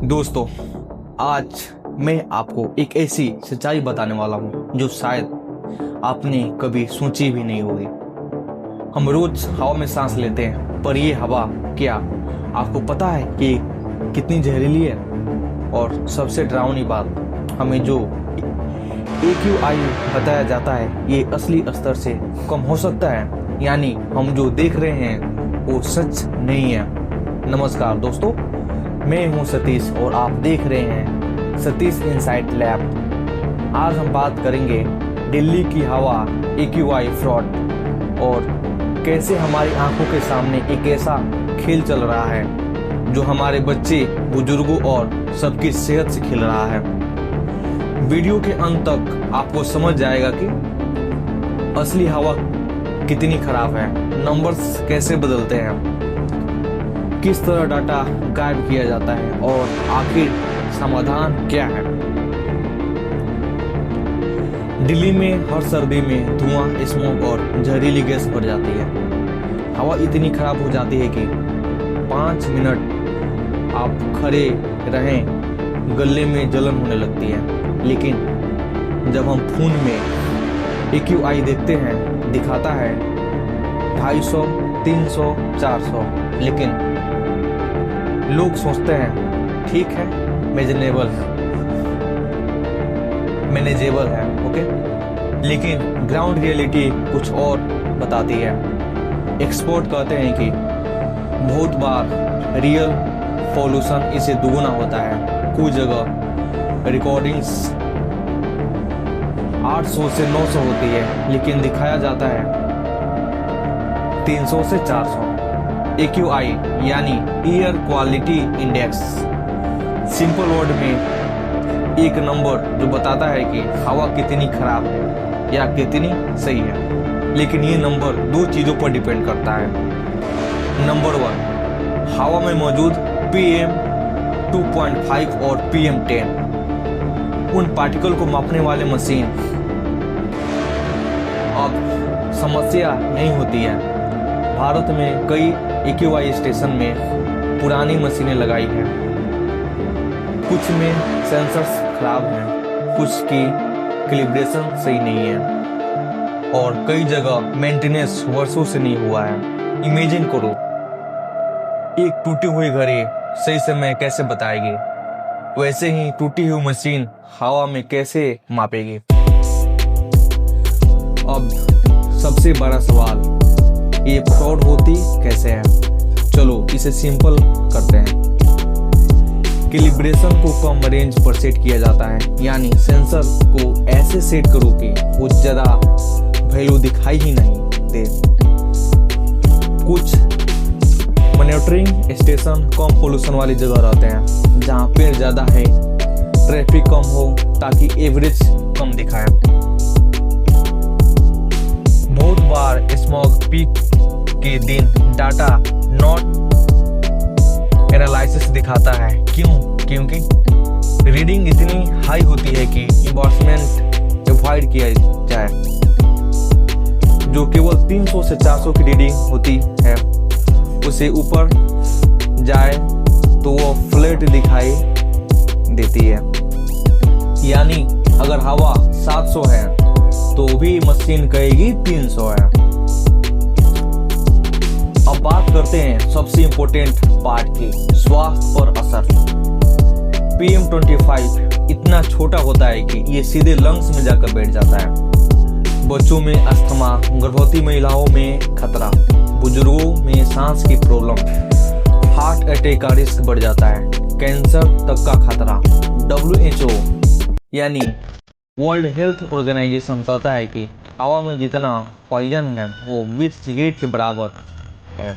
दोस्तों, आज मैं आपको एक ऐसी सच्चाई बताने वाला हूँ जो शायद आपने कभी सोची भी नहीं होगी। हम रोज हवा में सांस लेते हैं, पर ये हवा क्या आपको पता है कि कितनी जहरीली है? और सबसे डरावनी बात, हमें जो AQI बताया जाता है ये असली स्तर से कम हो सकता है, यानी हम जो देख रहे हैं वो सच नहीं है। नमस्कार दोस्तों, मैं हूं सतीश और आप देख रहे हैं सतीश इनसाइट लैब। आज हम बात करेंगे दिल्ली की हवा, AQI फ्रॉड और कैसे हमारी आंखों के सामने एक ऐसा खेल चल रहा है जो हमारे बच्चे, बुजुर्गों और सबकी सेहत से खेल रहा है। वीडियो के अंत तक आपको समझ जाएगा कि असली हवा कितनी खराब है, नंबर्स कैसे बदलते हैं, किस तरह डाटा गायब किया जाता है और आखिर समाधान क्या है। दिल्ली में हर सर्दी में धुआं, स्मोक और जहरीली गैस बढ़ जाती है। हवा इतनी खराब हो जाती है कि 5 मिनट आप खड़े रहें, गले में जलन होने लगती है। लेकिन जब हम खून में AQI देखते हैं, दिखाता है 250, 300, 400, लेकिन लोग सोचते हैं ठीक है, मैनेजेबल है, ओके। लेकिन ग्राउंड रियलिटी कुछ और बताती है। एक्सपर्ट कहते हैं कि बहुत बार रियल पॉल्यूशन इसे दुगुना होता है। कुछ जगह रिकॉर्डिंग्स 800 से 900 होती है, लेकिन दिखाया जाता है 300 से 400। AQI यानी air quality index, simple word में एक नंबर जो बताता है कि हवा कितनी खराब है या कितनी सही है। लेकिन ये नंबर दो चीजों पर डिपेंड करता है। नंबर 1, हवा में मौजूद PM 2.5 और PM 10, उन पार्टिकल को मापने वाले मशीन। अब समस्या नहीं होती है, भारत में कई AQI स्टेशन में पुरानी मशीनें लगाई हैं। कुछ में सेंसर्स खराब हैं, कुछ की कैलिब्रेशन सही नहीं है और कई जगह मेंटेनेंस वर्षों से नहीं हुआ है। इमेजिन करो, एक टूटी हुई घड़ी सही समय कैसे बताएगी, वैसे ही टूटी हुई मशीन हवा में कैसे मापेगी। अब सबसे बड़ा सवाल, ये फ्रॉड होती कैसे है? चलो इसे सिंपल करते हैं। कैलिब्रेशन को कम रेंज पर सेट किया जाता है, यानी सेंसर को ऐसे सेट करो कि वो ज़्यादा वैल्यू दिखाई ही नहीं दे। कुछ मॉनिटरिंग स्टेशन कम पोल्यूशन वाली जगह रहते हैं, जहाँ पेड़ ज़्यादा है, ट्रैफिक कम हो, ताकि एवरेज कम दिखाए। बहुत बार स्मॉग पीक के दिन डाटा नॉट एनालिसिस दिखाता है। क्यों? क्योंकि रीडिंग इतनी हाई होती है कि एम्बॉर्समेंट अवॉइड किया जाए। जो केवल 300 से 400 की रीडिंग होती है, उसे ऊपर जाए तो वो फ्लैट दिखाई देती है। यानी अगर हवा 700 है तो भी मशीन कहेगी 300 है। अब बात करते हैं सबसे इम्पोर्टेंट पार्ट की, स्वास्थ्य पर असर। PM 25 इतना छोटा होता है कि ये सीधे लंग्स में जाकर बैठ जाता है। बच्चों में अस्थमा, गर्भवती महिलाओं में खतरा, बुजुर्गों में सांस की प्रॉब्लम, हार्ट अटैक का रिस्क बढ़ जाता है, कैंसर तक का खतरा। WHO यानी वर्ल्ड हेल्थ ऑर्गेनाइजेशन कहता है कि हवा में जितना पॉइजन है वो 20 सिगरेट के बराबर है,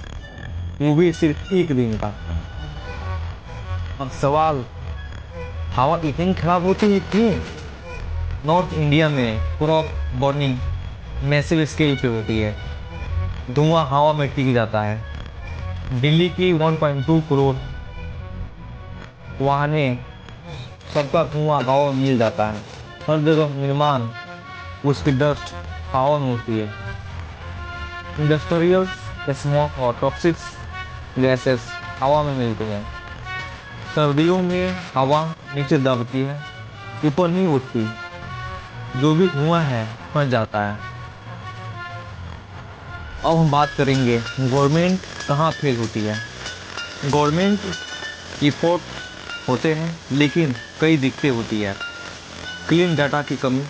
वो भी सिर्फ एक दिन का। अब सवाल, हवा इतनी खराब होती है क्यों? नॉर्थ इंडिया में क्रॉप बर्निंग मैसिव स्केल पे होती है, धुआं हवा में टिक जाता है। दिल्ली की 1.2 करोड़ वाहनें, सबका धुआं हवा में मिल जाता है। हर जगह निर्माण, उसकी डस्ट हवा में होती है। इंडस्ट्रियल स्मोक और टॉक्सिक गैसेस हवा में मिलती हैं। सर्दियों में हवा नीचे दबती है, ऊपर नहीं उठती, जो भी धुआं है फंस जाता है। अब हम बात करेंगे गवर्नमेंट कहाँ फेल होती है। गवर्नमेंट इफोर्ट होते हैं लेकिन कई दिक्कतें होती है। क्लीन डाटा की कमी,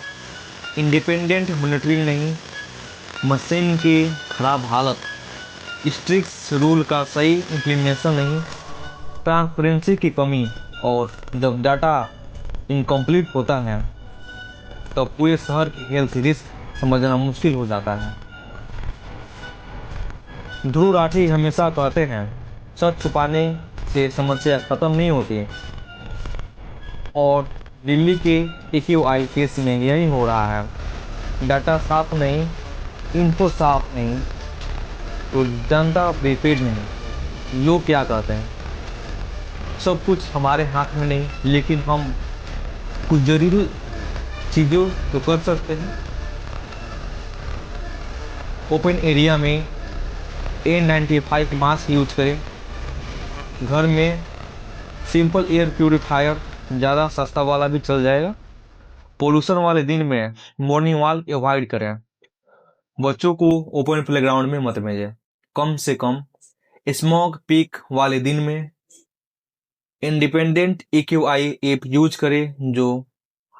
इंडिपेंडेंट मॉनिटरिंग नहीं, मशीन की खराब हालत, स्ट्रिक्ट रूल का सही इम्प्लीमेंटेशन नहीं, ट्रांसपेरेंसी की कमी, और जब डाटा इनकम्प्लीट होता है तो पूरे शहर की हेल्थ रिस्क समझना मुश्किल हो जाता है। ध्रुव राठी हमेशा कहते हैं सच छुपाने से समस्या खत्म नहीं होती, और दिल्ली के AQI केस में यही हो रहा है। डाटा साफ नहीं, इन्फो साफ नहीं, तो जनता प्रिपेड नहीं। लोग क्या कहते हैं, सब कुछ हमारे हाथ में नहीं, लेकिन हम कुछ जरूरी चीज़ों तो कर सकते हैं। ओपन एरिया में N95 मास्क यूज करें। घर में सिंपल एयर प्यूरिफायर, ज़्यादा सस्ता वाला भी चल जाएगा। पोल्यूशन वाले दिन में मॉर्निंग वॉक अवॉइड करें। बच्चों को ओपन प्लेग्राउंड में मत भेजें। कम से कम स्मॉग पीक वाले दिन में इंडिपेंडेंट AQI ऐप यूज करें, जो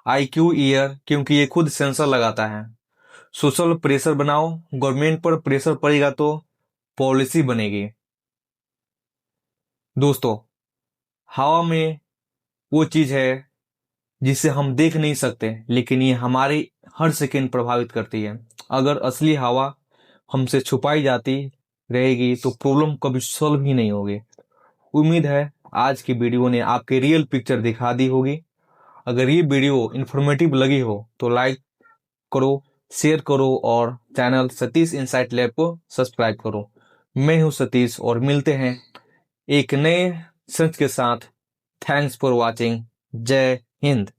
IQ ईयर, क्योंकि ये खुद सेंसर लगाता है। सोशल प्रेशर बनाओ, गवर्नमेंट पर प्रेशर पड़ेगा तो पॉलिसी बनेगी। दोस्तों, हवा में वो चीज है जिसे हम देख नहीं सकते, लेकिन ये हमारे हर सेकंड प्रभावित करती है। अगर असली हवा हमसे छुपाई जाती रहेगी तो प्रॉब्लम कभी सॉल्व ही नहीं होगी। उम्मीद है आज की वीडियो ने आपके रियल पिक्चर दिखा दी होगी। अगर ये वीडियो इन्फॉर्मेटिव लगी हो तो लाइक करो, शेयर करो और चैनल सतीश इनसाइट लैब को सब्सक्राइब करो। मैं हूं सतीश और मिलते हैं एक नए सर्च के साथ। Thanks for watching. जय हिंद।